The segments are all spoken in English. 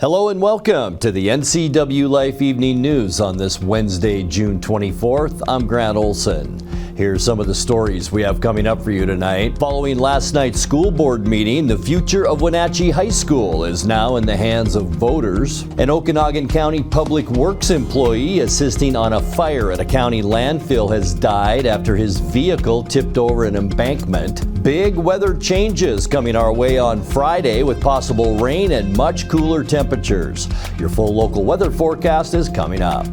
Hello and welcome to the NCWLIFE Evening News on this Wednesday, June 24th. I'm Grant Olson. Here's some of the stories we have coming up for you tonight. Following last night's school board meeting, the future of Wenatchee High School is now in the hands of voters. An Okanagan County Public Works employee assisting on a fire at a county landfill has died after his vehicle tipped over an embankment. Big weather changes coming our way on Friday with possible rain and much cooler temperatures. Your full local weather forecast is coming up.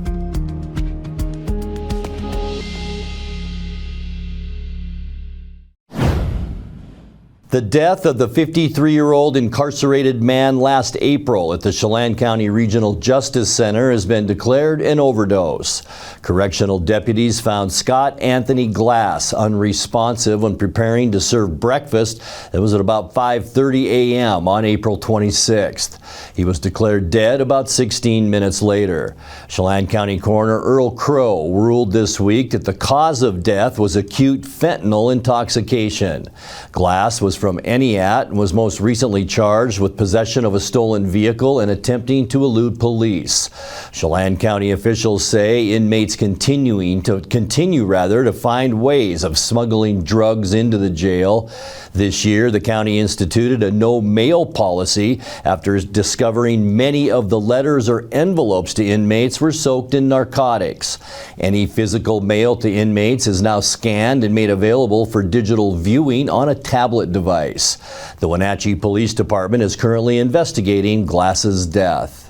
The death of the 53-year-old incarcerated man last April at the Chelan County Regional Justice Center has been declared an overdose. Correctional deputies found Scott Anthony Glass unresponsive when preparing to serve breakfast. That was at about 5:30 a.m. on April 26th. He was declared dead about 16 minutes later. Chelan County Coroner Earl Crow ruled this week that the cause of death was acute fentanyl intoxication. Glass was from Eniat and was most recently charged with possession of a stolen vehicle and attempting to elude police. Chelan County officials say inmates continue to find ways of smuggling drugs into the jail. This year, the county instituted a no mail policy after discovering many of the letters or envelopes to inmates were soaked in narcotics. Any physical mail to inmates is now scanned and made available for digital viewing on a tablet device. The Wenatchee Police Department is currently investigating Glass's death.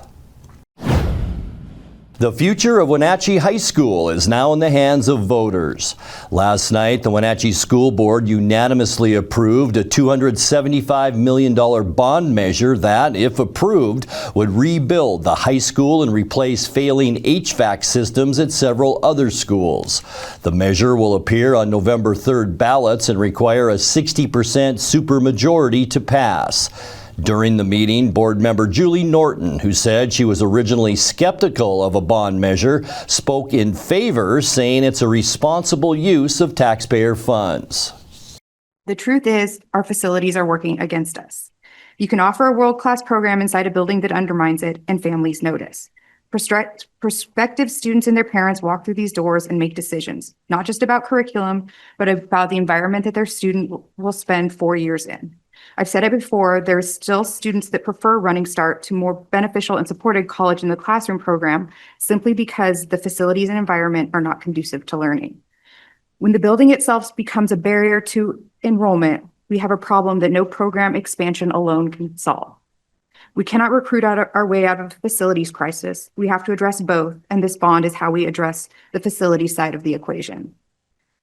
The future of Wenatchee High School is now in the hands of voters. Last night, the Wenatchee School Board unanimously approved a $275 million bond measure that, if approved, would rebuild the high school and replace failing HVAC systems at several other schools. The measure will appear on November 3rd ballots and require a 60% supermajority to pass. During the meeting, board member Julie Norton, who said she was originally skeptical of a bond measure, spoke in favor, saying it's a responsible use of taxpayer funds. The truth is, our facilities are working against us. You can offer a world-class program inside a building that undermines it, and families notice. Prospective students and their parents walk through these doors and make decisions, not just about curriculum, but about the environment that their student will spend 4 years in. I've said it before, there's still students that prefer Running Start to more beneficial and supported college in the classroom program simply because the facilities and environment are not conducive to learning. When the building itself becomes a barrier to enrollment, we have a problem that no program expansion alone can solve. We cannot recruit our way out of the facilities crisis. We have to address both, and this bond is how we address the facility side of the equation.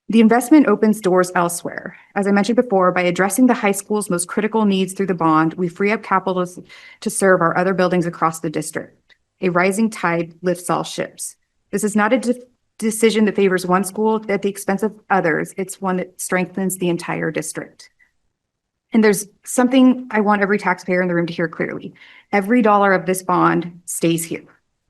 The investment opens doors elsewhere. As I mentioned before, by addressing the high school's most critical needs through the bond, we free up capital to serve our other buildings across the district. A rising tide lifts all ships. This is not a decision that favors one school at the expense of others. It's one that strengthens the entire district. And there's something I want every taxpayer in the room to hear clearly. Every dollar of this bond stays here.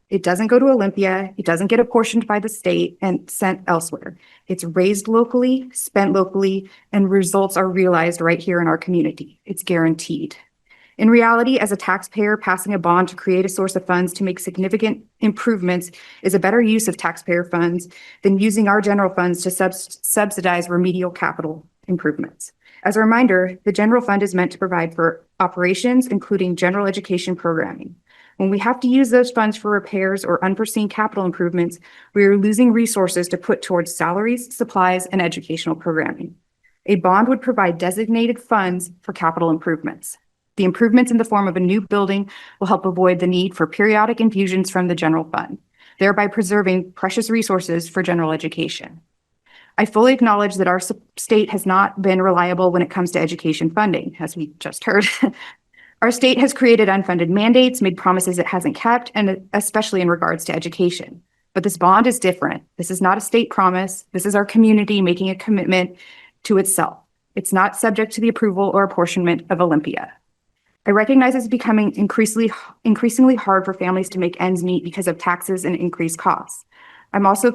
It doesn't go to Olympia. It doesn't get apportioned by the state and sent elsewhere. It's raised locally, spent locally, and results are realized right here in our community. It's guaranteed. In reality, as a taxpayer, passing a bond to create a source of funds to make significant improvements is a better use of taxpayer funds than using our general funds to subsidize remedial capital improvements. As a reminder, the general fund is meant to provide for operations, including general education programming. When we have to use those funds for repairs or unforeseen capital improvements, we are losing resources to put towards salaries, supplies, and educational programming. A bond would provide designated funds for capital improvements. The improvements in the form of a new building will help avoid the need for periodic infusions from the general fund, thereby preserving precious resources for general education. I fully acknowledge that our state has not been reliable when it comes to education funding, as we just heard. Our state has created unfunded mandates, made promises it hasn't kept, and especially in regards to education. But this bond is different. This is not a state promise. This is our community making a commitment to itself. It's not subject to the approval or apportionment of Olympia. I recognize it's becoming increasingly hard for families to make ends meet because of taxes and increased costs. I'm also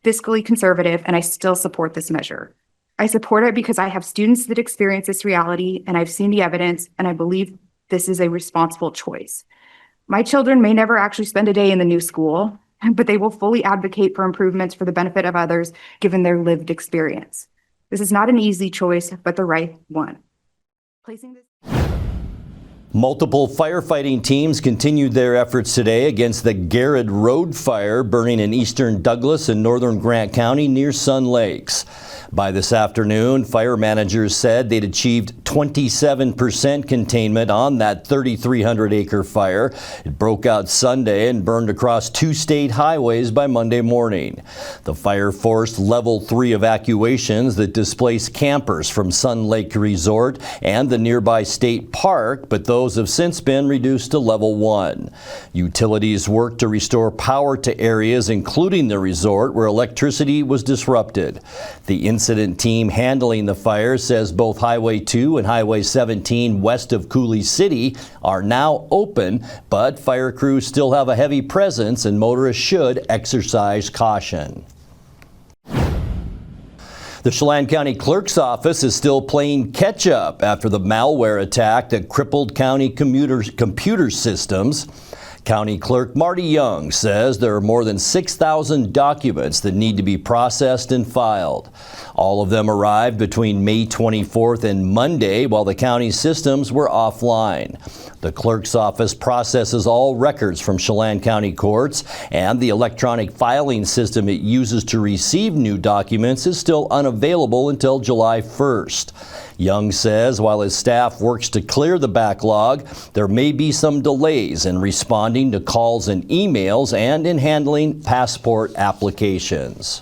fiscally conservative, and I still support this measure. I support it because I have students that experience this reality, and I've seen the evidence, and I believe this is a responsible choice. My children may never actually spend a day in the new school, but they will fully advocate for improvements for the benefit of others, given their lived experience. This is not an easy choice, but the right one. Multiple firefighting teams continued their efforts today against the Garrett Road fire burning in eastern Douglas and northern Grant County near Sun Lakes. By this afternoon, fire managers said they'd achieved 27% containment on that 3,300-acre fire. It broke out Sunday and burned across 2 state highways by Monday morning. The fire forced level 3 evacuations that displaced campers from Sun Lake Resort and the nearby state park, but those have since been reduced to level 1. Utilities worked to restore power to areas including the resort where electricity was disrupted. The incident team handling the fire says both Highway 2 and Highway 17 west of Cooley City are now open, but fire crews still have a heavy presence and motorists should exercise caution. The Chelan County Clerk's Office is still playing catch-up after the malware attack that crippled county computer systems. County Clerk Marty Young says there are more than 6,000 documents that need to be processed and filed. All of them arrived between May 24th and Monday while the county's systems were offline. The clerk's office processes all records from Chelan County courts, and the electronic filing system it uses to receive new documents is still unavailable until July 1st. Young says while his staff works to clear the backlog, there may be some delays in responding to calls and emails and in handling passport applications.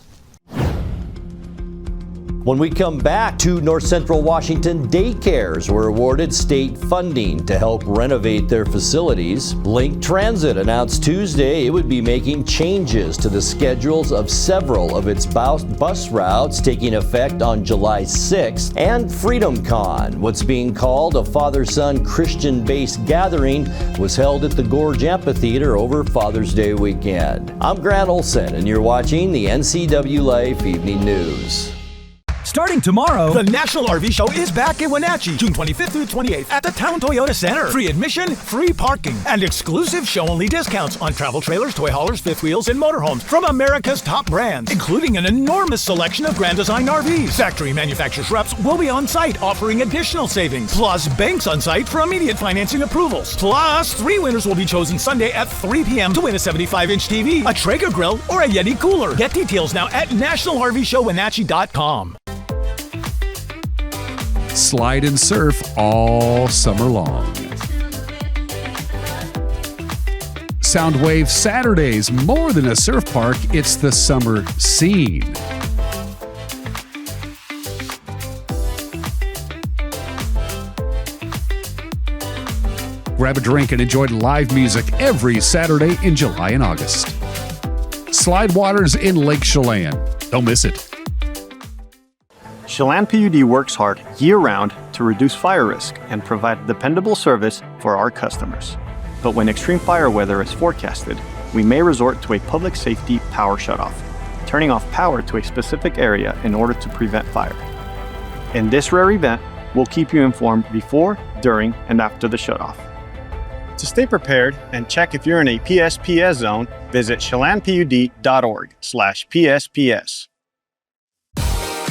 When we come back, 2 North Central Washington daycares were awarded state funding to help renovate their facilities. Link Transit announced Tuesday it would be making changes to the schedules of several of its bus routes taking effect on July 6th. And Freedom Con, what's being called a father-son Christian-based gathering, was held at the Gorge Amphitheater over Father's Day weekend. I'm Grant Olson, and you're watching the NCWLIFE Evening News. Starting tomorrow, the National RV Show is back in Wenatchee, June 25th through 28th at the Town Toyota Center. Free admission, free parking, and exclusive show-only discounts on travel trailers, toy haulers, fifth wheels, and motorhomes from America's top brands, including an enormous selection of Grand Design RVs. Factory manufacturers reps will be on site offering additional savings, plus banks on site for immediate financing approvals. Plus, 3 winners will be chosen Sunday at 3 p.m. to win a 75-inch TV, a Traeger grill, or a Yeti cooler. Get details now at nationalrvshowwenatchee.com. Slide and surf all summer long. Soundwave Saturdays, more than a surf park, it's the summer scene. Grab a drink and enjoy live music every Saturday in July and August. Slide Waters in Lake Chelan. Don't miss it. Chelan PUD works hard year-round to reduce fire risk and provide dependable service for our customers. But when extreme fire weather is forecasted, we may resort to a public safety power shutoff, turning off power to a specific area in order to prevent fire. In this rare event, we'll keep you informed before, during, and after the shutoff. To stay prepared and check if you're in a PSPS zone, visit chelanpud.org/PSPS.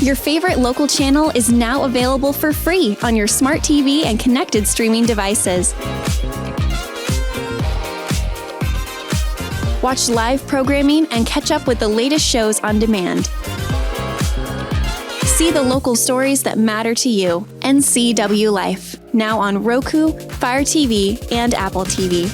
Your favorite local channel is now available for free on your smart TV and connected streaming devices. Watch live programming and catch up with the latest shows on demand. See the local stories that matter to you. NCWLIFE, now on Roku, Fire TV, and Apple TV.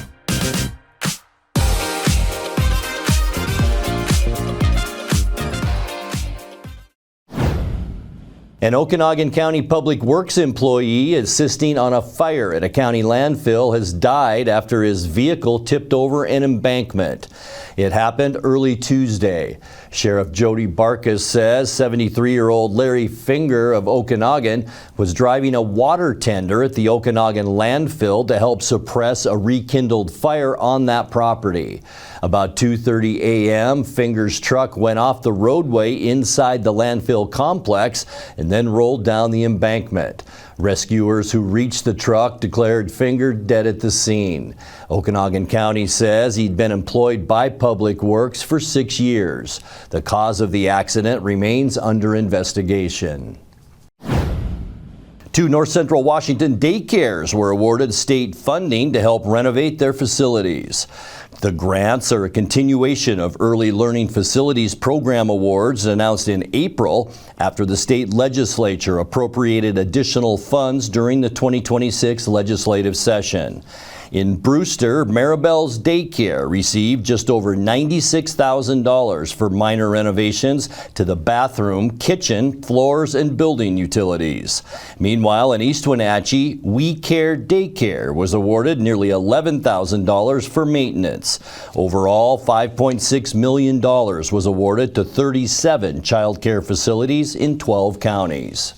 An Okanagan County Public Works employee assisting on a fire at a county landfill has died after his vehicle tipped over an embankment. It happened early Tuesday. Sheriff Jody Barkas says 73-year-old Larry Finger of Okanagan was driving a water tender at the Okanagan landfill to help suppress a rekindled fire on that property. About 2:30 a.m., Finger's truck went off the roadway inside the landfill complex and then rolled down the embankment. Rescuers who reached the truck declared Finger dead at the scene. Okanagan County says he'd been employed by Public Works for 6 years. The cause of the accident remains under investigation. 2 North Central Washington daycares were awarded state funding to help renovate their facilities. The grants are a continuation of Early Learning Facilities Program awards announced in April after the state legislature appropriated additional funds during the 2026 legislative session. In Brewster, Maribel's Daycare received just over $96,000 for minor renovations to the bathroom, kitchen, floors, and building utilities. Meanwhile, in East Wenatchee, We Care Daycare was awarded nearly $11,000 for maintenance. Overall, $5.6 million was awarded to 37 child care facilities in 12 counties.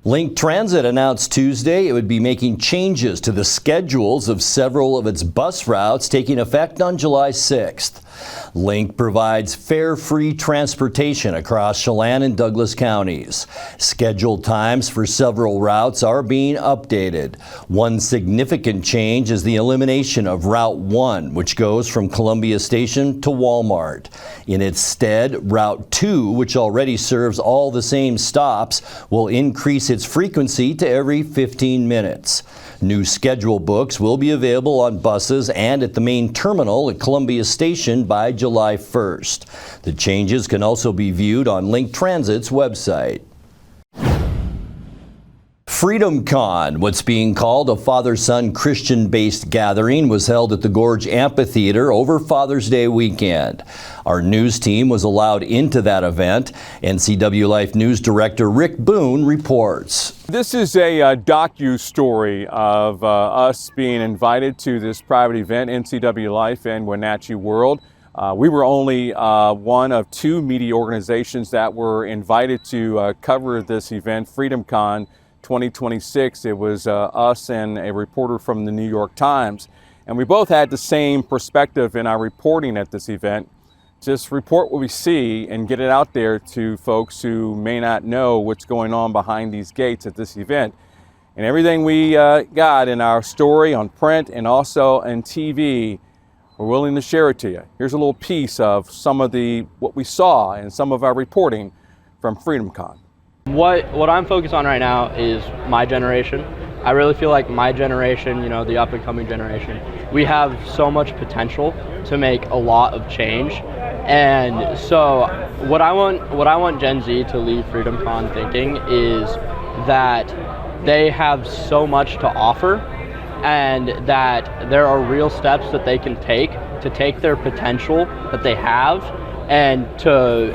Link Transit announced Tuesday it would be making changes to the schedules of several of its bus routes taking effect on July 6th. Link provides fare-free transportation across Chelan and Douglas counties. Scheduled times for several routes are being updated. One significant change is the elimination of Route 1, which goes from Columbia Station to Walmart. In its stead, Route 2, which already serves all the same stops, will increase its frequency to every 15 minutes. New schedule books will be available on buses and at the main terminal at Columbia Station by July 1st. The changes can also be viewed on Link Transit's website. Freedom Con, what's being called a father-son Christian-based gathering, was held at the Gorge Amphitheater over Father's Day weekend. Our news team was allowed into that event. NCWLIFE News Director Rick Boone reports. This is a docu-story of us being invited to this private event, NCWLIFE and Wenatchee World. We were only one of 2 media organizations that were invited to cover this event, Freedom Con 2026. It was us and a reporter from the New York Times. And we both had the same perspective in our reporting at this event. Just report what we see and get it out there to folks who may not know what's going on behind these gates at this event. And everything we got in our story on print and also on TV, we're willing to share it to you. Here's a little piece of some of what we saw and some of our reporting from Freedom Con. What I'm focused on right now is my generation. I really feel like my generation, the up and coming generation, we have so much potential to make a lot of change. And so what I want Gen Z to leave Freedom Con thinking is that they have so much to offer and that there are real steps that they can take to take their potential that they have and to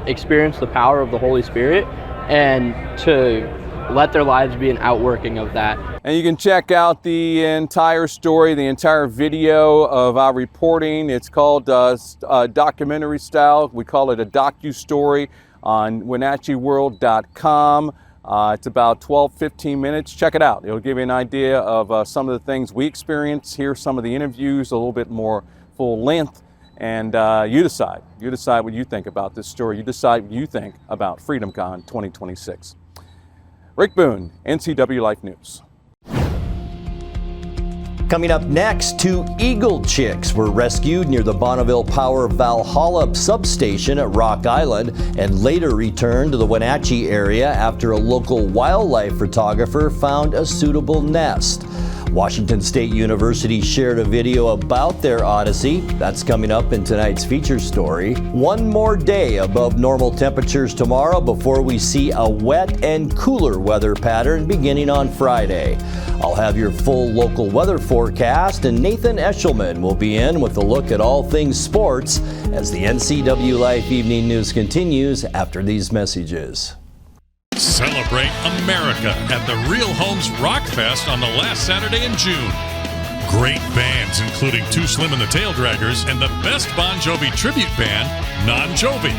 experience the power of the Holy Spirit and to let their lives be an outworking of that. And you can check out the entire story, the entire video of our reporting. It's called documentary style. We call it a docu-story on WenatcheeWorld.com. It's about 12-15 minutes. Check it out. It'll give you an idea of some of the things we experience. Hear some of the interviews, a little bit more full length. And you decide. You decide what you think about this story. You decide what you think about Freedom Con 2026. Rick Boone, NCWLIFE News. Coming up next, 2 eagle chicks were rescued near the Bonneville Power Valhalla substation at Rock Island and later returned to the Wenatchee area after a local wildlife photographer found a suitable nest. Washington State University shared a video about their odyssey. That's coming up in tonight's feature story. One more day above normal temperatures tomorrow before we see a wet and cooler weather pattern beginning on Friday. I'll have your full local weather forecast, and Nathan Eshelman will be in with a look at all things sports as the NCWLIFE Evening News continues after these messages. Celebrate America at the Real Homes Rock Fest on the last Saturday in June. Great bands including Too Slim and the Tail Draggers and the best Bon Jovi tribute band, Non Jovi.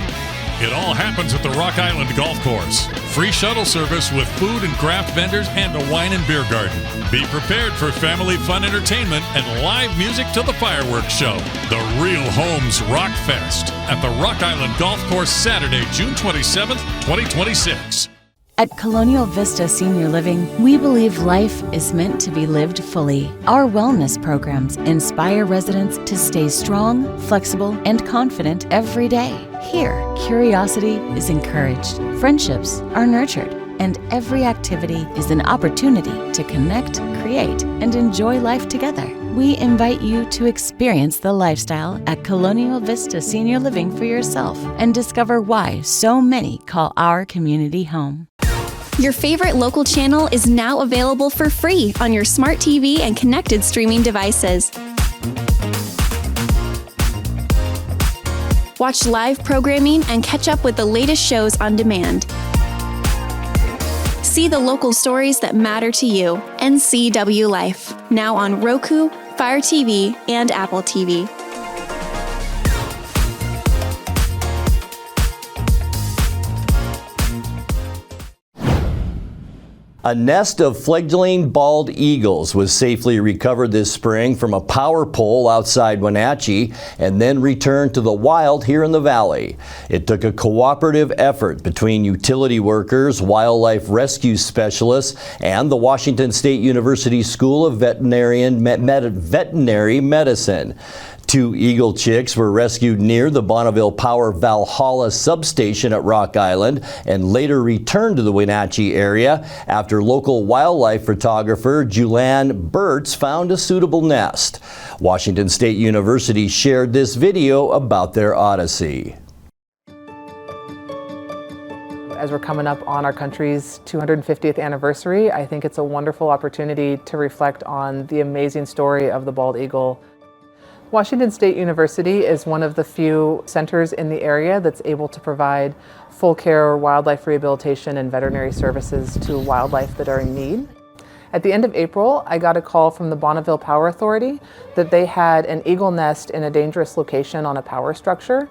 It all happens at the Rock Island Golf Course. Free shuttle service with food and craft vendors and a wine and beer garden. Be prepared for family fun entertainment and live music till the fireworks show. The Real Homes Rock Fest at the Rock Island Golf Course, Saturday, June 27th, 2026. At Colonial Vista Senior Living, we believe life is meant to be lived fully. Our wellness programs inspire residents to stay strong, flexible, and confident every day. Here, curiosity is encouraged, friendships are nurtured, and every activity is an opportunity to connect, create, and enjoy life together. We invite you to experience the lifestyle at Colonial Vista Senior Living for yourself and discover why so many call our community home. Your favorite local channel is now available for free on your smart TV and connected streaming devices. Watch live programming and catch up with the latest shows on demand. See the local stories that matter to you. NCWLIFE, now on Roku, Fire TV, and Apple TV. A nest of fledgling bald eagles was safely recovered this spring from a power pole outside Wenatchee and then returned to the wild here in the valley. It took a cooperative effort between utility workers, wildlife rescue specialists, and the Washington State University School of Veterinary Medicine. 2 eagle chicks were rescued near the Bonneville Power Valhalla substation at Rock Island and later returned to the Wenatchee area after local wildlife photographer Chelan found a suitable nest. Washington State University shared this video about their odyssey. As we're coming up on our country's 250th anniversary, I think it's a wonderful opportunity to reflect on the amazing story of the bald eagle. Washington State University is one of the few centers in the area that's able to provide full care wildlife rehabilitation and veterinary services to wildlife that are in need. At the end of April, I got a call from the Bonneville Power Authority that they had an eagle nest in a dangerous location on a power structure.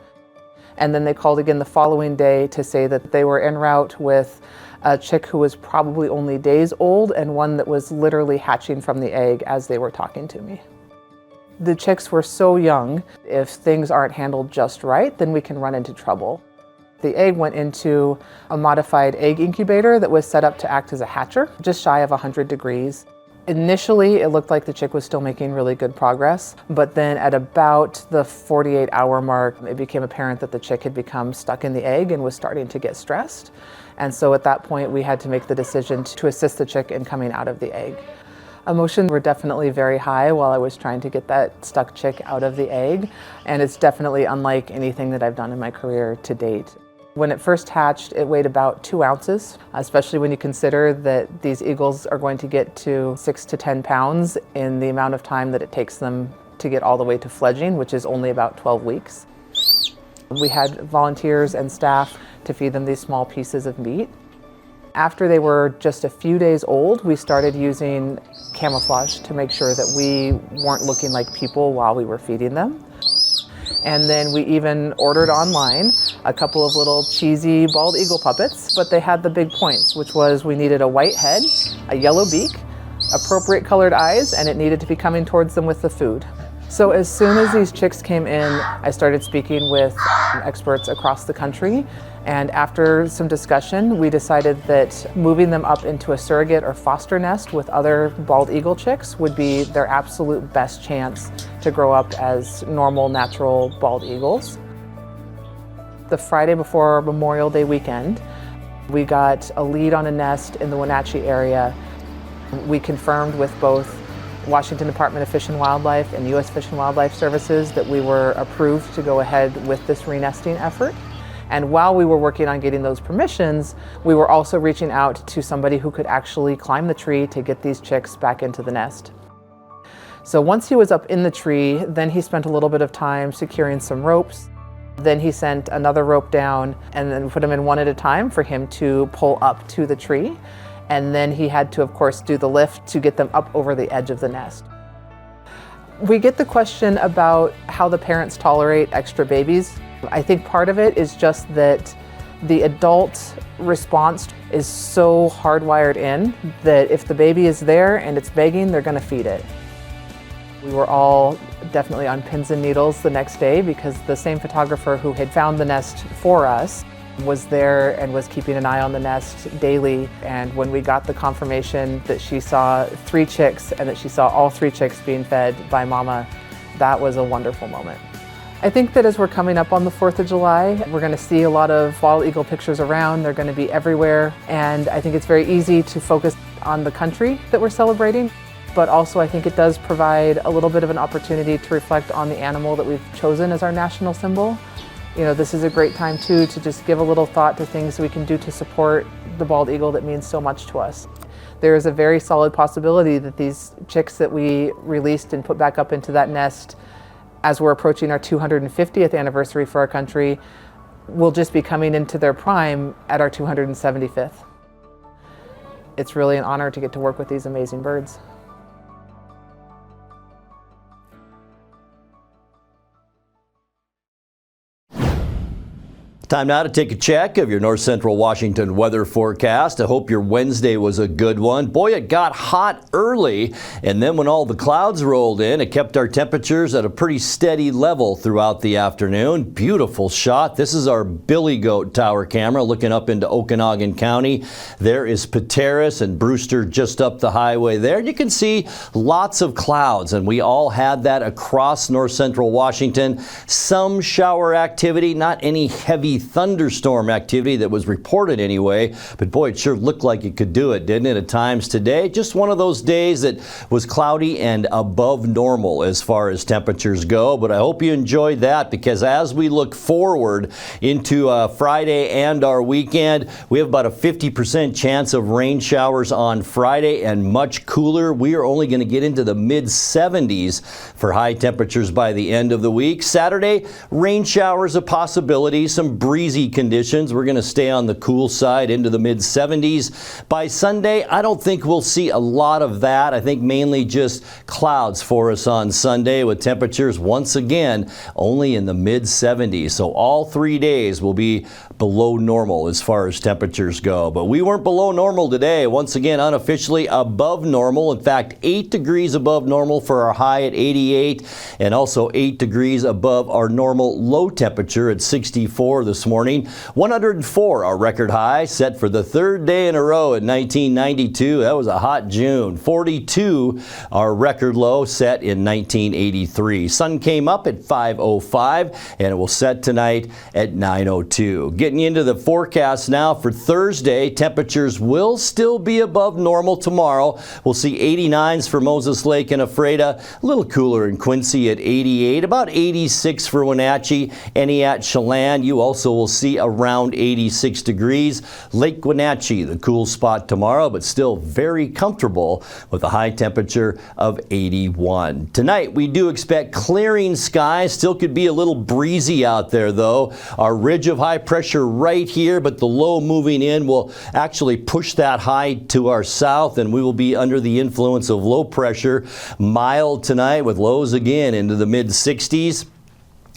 And then they called again the following day to say that they were en route with a chick who was probably only days old and one that was literally hatching from the egg as they were talking to me. The chicks were so young, if things aren't handled just right, then we can run into trouble. The egg went into a modified egg incubator that was set up to act as a hatcher, just shy of 100 degrees. Initially, it looked like the chick was still making really good progress, but then at about the 48-hour mark, it became apparent that the chick had become stuck in the egg and was starting to get stressed. And so at that point, we had to make the decision to assist the chick in coming out of the egg. Emotions were definitely very high while I was trying to get that stuck chick out of the egg, and it's definitely unlike anything that I've done in my career to date. When it first hatched, it weighed about 2 ounces, especially when you consider that these eagles are going to get to 6 to 10 pounds in the amount of time that it takes them to get all the way to fledgling, which is only about 12 weeks. We had volunteers and staff to feed them these small pieces of meat. After they were just a few days old, we started using camouflage to make sure that we weren't looking like people while we were feeding them. And then we even ordered online a couple of little cheesy bald eagle puppets, but they had the big points, which was we needed a white head, a yellow beak, appropriate colored eyes, and it needed to be coming towards them with the food. So as soon as these chicks came in, I started speaking with experts across the country. And after some discussion, we decided that moving them up into a surrogate or foster nest with other bald eagle chicks would be their absolute best chance to grow up as normal, natural bald eagles. The Friday before Memorial Day weekend, we got a lead on a nest in the Wenatchee area. We confirmed with both Washington Department of Fish and Wildlife and U.S. Fish and Wildlife Services that we were approved to go ahead with this renesting effort. And while we were working on getting those permissions, we were also reaching out to somebody who could actually climb the tree to get these chicks back into the nest. So once he was up in the tree, then he spent a little bit of time securing some ropes. Then he sent another rope down and then put them in one at a time for him to pull up to the tree. And then he had to, of course, do the lift to get them up over the edge of the nest. We get the question about how the parents tolerate extra babies. I think part of it is just that The adult response is so hardwired in that if the baby is there and it's begging, they're going to feed it. We were all definitely on pins and needles the next day because the same photographer who had found the nest for us was there and was keeping an eye on the nest daily. And when we got the confirmation that she saw 3 chicks and that she saw all 3 chicks being fed by mama, that was a wonderful moment. I think that as we're coming up on the 4th of July, we're going to see a lot of bald eagle pictures around. They're going to be everywhere. And I think it's very easy to focus on the country that we're celebrating. But also I think it does provide a little bit of an opportunity to reflect on the animal that we've chosen as our national symbol. You know, this is a great time too to just give a little thought to things we can do to support the bald eagle that means so much to us. There is a very solid possibility that these chicks that we released and put back up into that nest as we're approaching our 250th anniversary for our country will just be coming into their prime at our 275th. It's really an honor to get to work with these amazing birds. Time now to take a check of your North Central Washington weather forecast. I hope your Wednesday was a good one. Boy, it got hot early, and then when all the clouds rolled in, it kept our temperatures at a pretty steady level throughout the afternoon. Beautiful shot. This is our Billy Goat Tower camera looking up into Okanagan County. There is Pateros and Brewster just up the highway there. You can see lots of clouds, and we all had that across North Central Washington. Some shower activity, not any heavy thunderstorm activity that was reported anyway, but boy, it sure looked like it could do it, didn't it, at times today? Just one of those days that was cloudy and above normal as far as temperatures go, but I hope you enjoyed that, because as we look forward into Friday and our weekend, we have about a 50% chance of rain showers on Friday and much cooler. We are only going to get into the mid-70s for high temperatures by the end of the week. Saturday, rain showers a possibility, some breezy conditions. We're going to stay on the cool side into the mid-70s. By Sunday, I don't think we'll see a lot of that. I think mainly just clouds for us on Sunday with temperatures once again only in the mid-70s. So all 3 days will be below normal as far as temperatures go. But we weren't below normal today. Once again, unofficially above normal. In fact, 8 degrees above normal for our high at 88, and also 8 degrees above our normal low temperature at 64 this morning. 104 our record high, set for the 3rd day in a row in 1992. That was a hot June. 42 our record low, set in 1983. Sun came up at 5:05 and it will set tonight at 9:02. Getting into the forecast now for Thursday, temperatures will still be above normal tomorrow. We'll see 89s for Moses Lake and Ephrata, a little cooler in Quincy at 88, about 86 for Wenatchee, at Chelan. You also will see around 86 degrees. Lake Wenatchee, the cool spot tomorrow, but still very comfortable with a high temperature of 81. Tonight, we do expect clearing skies. Still could be a little breezy out there, though. Our ridge of high pressure right here, but the low moving in will actually push that high to our south, and we will be under the influence of low pressure. Mild tonight with lows again into the mid-60s.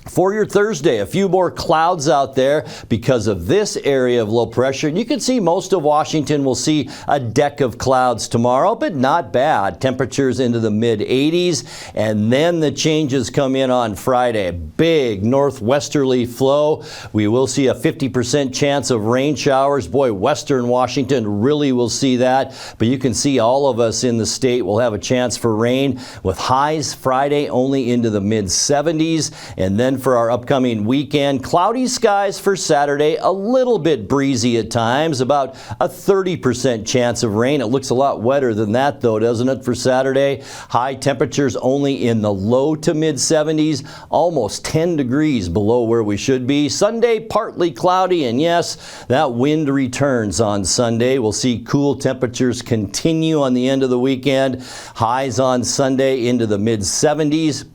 For your Thursday, a few more clouds out there because of this area of low pressure. You can see most of Washington will see a deck of clouds tomorrow, but not bad. Temperatures into the mid-80s, and then the changes come in on Friday. Big northwesterly flow. We will see a 50% chance of rain showers. Boy, western Washington really will see that, but you can see all of us in the state will have a chance for rain with highs Friday only into the mid-70s, and then for our upcoming weekend, cloudy skies for Saturday, a little bit breezy at times, about a 30% chance of rain. It looks a lot wetter than that, though, doesn't it, for Saturday? High temperatures only in the low to mid-70s, almost 10 degrees below where we should be. Sunday, partly cloudy, and yes, that wind returns on Sunday. We'll see cool temperatures continue on the end of the weekend. Highs on Sunday into the mid-70s.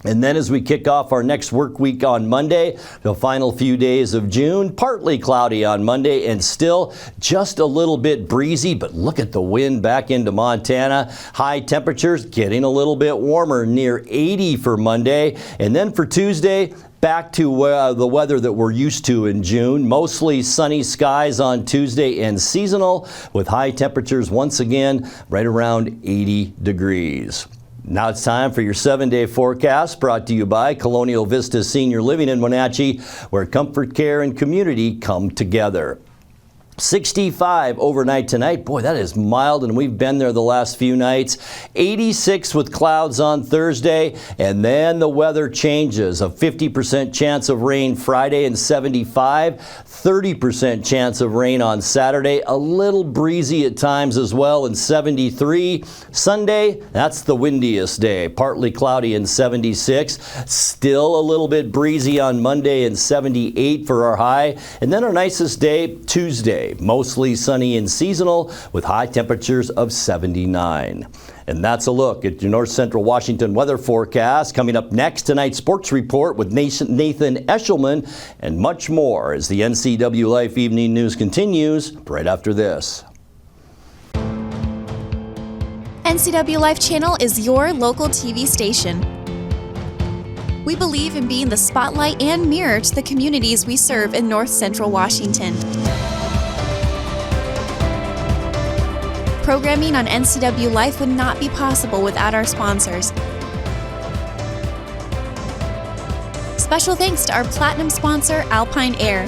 And then as we kick off our next work week on Monday, the final few days of June, partly cloudy on Monday and still just a little bit breezy, but look at the wind back into Montana. High temperatures getting a little bit warmer, near 80 for Monday. And then for Tuesday, Back to the weather that we're used to in June. Mostly sunny skies on Tuesday and seasonal with high temperatures once again right around 80 degrees. Now it's time for your 7-day forecast brought to you by Colonial Vista Senior Living in Wenatchee, where comfort, care, and community come together. 65 overnight tonight. Boy, that is mild, and we've been there the last few nights. 86 with clouds on Thursday, and then the weather changes. A 50% chance of rain Friday and 75, 30% chance of rain on Saturday. A little breezy at times as well, and 73. Sunday, that's the windiest day. Partly cloudy and 76. Still a little bit breezy on Monday and 78 for our high. And then our nicest day, Tuesday. Mostly sunny and seasonal with high temperatures of 79. And that's a look at your North Central Washington weather forecast. Coming up next, tonight's sports report with Nathan Eshelman and much more as the NCWLIFE Evening News continues right after this. NCWLIFE Channel is your local TV station. We believe in being the spotlight and mirror to the communities we serve in North Central Washington. Programming on NCWLIFE would not be possible without our sponsors. Special thanks to our platinum sponsor, Alpine Air.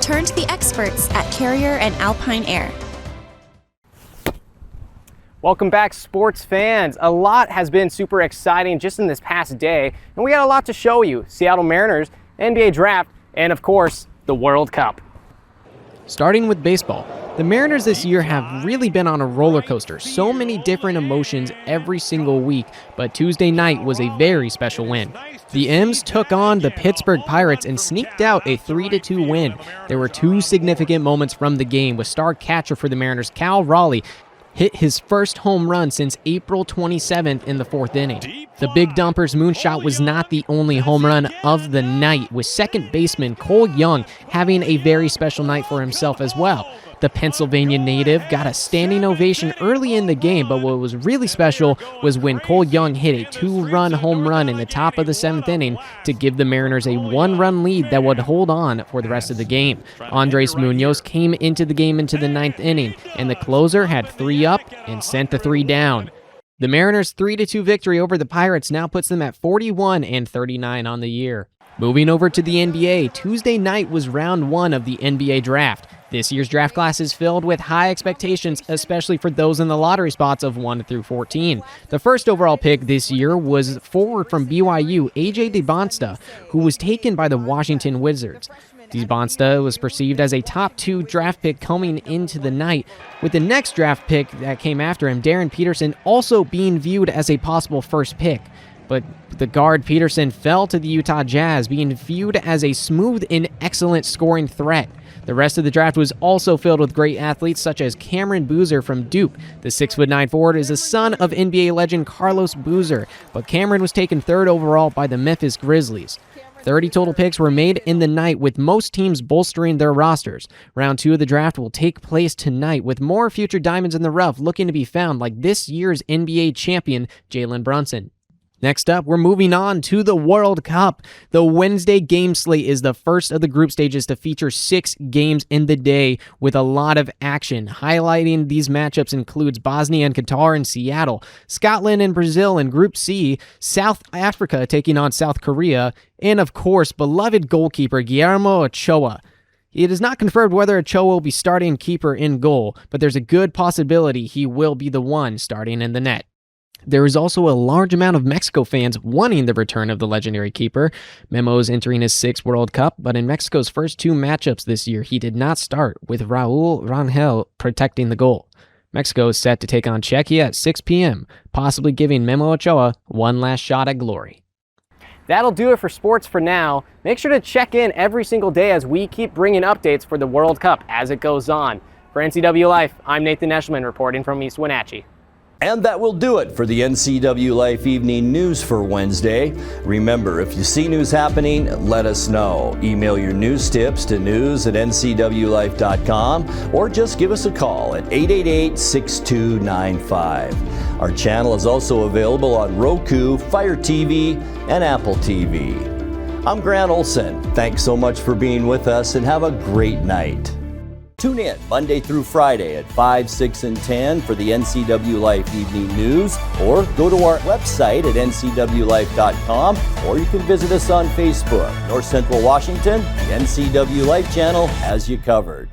Turn to the experts at Carrier and Alpine Air. Welcome back, sports fans. A lot has been super exciting just in this past day, and we got a lot to show you. Seattle Mariners, NBA Draft, and of course, the World Cup. Starting with baseball, the Mariners this year have really been on a roller coaster. So many different emotions every single week, but Tuesday night was a very special win. The M's took on the Pittsburgh Pirates and sneaked out a 3-2 win. There were two significant moments from the game, with star catcher for the Mariners, Cal Raleigh, hit his first home run since April 27th in the fourth inning. The Big Dumper's moonshot was not the only home run of the night, with second baseman Cole Young having a very special night for himself as well. The Pennsylvania native got a standing ovation early in the game, but what was really special was when Cole Young hit a 2-run home run in the top of the 7th inning to give the Mariners a 1-run lead that would hold on for the rest of the game. Andres Munoz came into the game into the 9th inning, and the closer had 3 up and sent the 3 down. The Mariners' 3-2 victory over the Pirates now puts them at 41-39 on the year. Moving over to the NBA, Tuesday night was round 1 of the NBA Draft. This year's draft class is filled with high expectations, especially for those in the lottery spots of 1 through 14. The first overall pick this year was forward from BYU, A.J. DeBonsta, who was taken by the Washington Wizards. DeBonsta was perceived as a top 2 draft pick coming into the night, with the next draft pick that came after him, Darren Peterson, also being viewed as a possible first pick. But the guard Peterson fell to the Utah Jazz, being viewed as a smooth and excellent scoring threat. The rest of the draft was also filled with great athletes such as Cameron Boozer from Duke. The 6'9" forward is the son of NBA legend Carlos Boozer, but Cameron was taken 3rd overall by the Memphis Grizzlies. 30 total picks were made in the night, with most teams bolstering their rosters. Round 2 of the draft will take place tonight, with more future diamonds in the rough looking to be found, like this year's NBA champion, Jalen Brunson. Next up, we're moving on to the World Cup. The Wednesday game slate is the first of the group stages to feature 6 games in the day with a lot of action. Highlighting these matchups includes Bosnia and Qatar and Seattle, Scotland and Brazil in Group C, South Africa taking on South Korea, and of course, beloved goalkeeper Guillermo Ochoa. It is not confirmed whether Ochoa will be starting keeper in goal, but there's a good possibility he will be the one starting in the net. There is also a large amount of Mexico fans wanting the return of the legendary keeper. Memo is entering his 6th World Cup, but in Mexico's first 2 matchups this year, he did not start, with Raul Rangel protecting the goal. Mexico is set to take on Czechia at 6 p.m., possibly giving Memo Ochoa one last shot at glory. That'll do it for sports for now. Make sure to check in every single day as we keep bringing updates for the World Cup as it goes on. For NCWLIFE, I'm Nathan Eshelman reporting from East Wenatchee. And that will do it for the NCWLIFE Evening News for Wednesday. Remember, if you see news happening, let us know. Email your news tips to news@ncwlife.com or just give us a call at 888-6295. Our channel is also available on Roku, Fire TV, and Apple TV. I'm Grant Olson. Thanks so much for being with us and have a great night. Tune in Monday through Friday at 5, 6, and 10 for the NCW Life Evening News, or go to our website at ncwlife.com, or you can visit us on Facebook. North Central Washington, the NCW Life channel has you covered.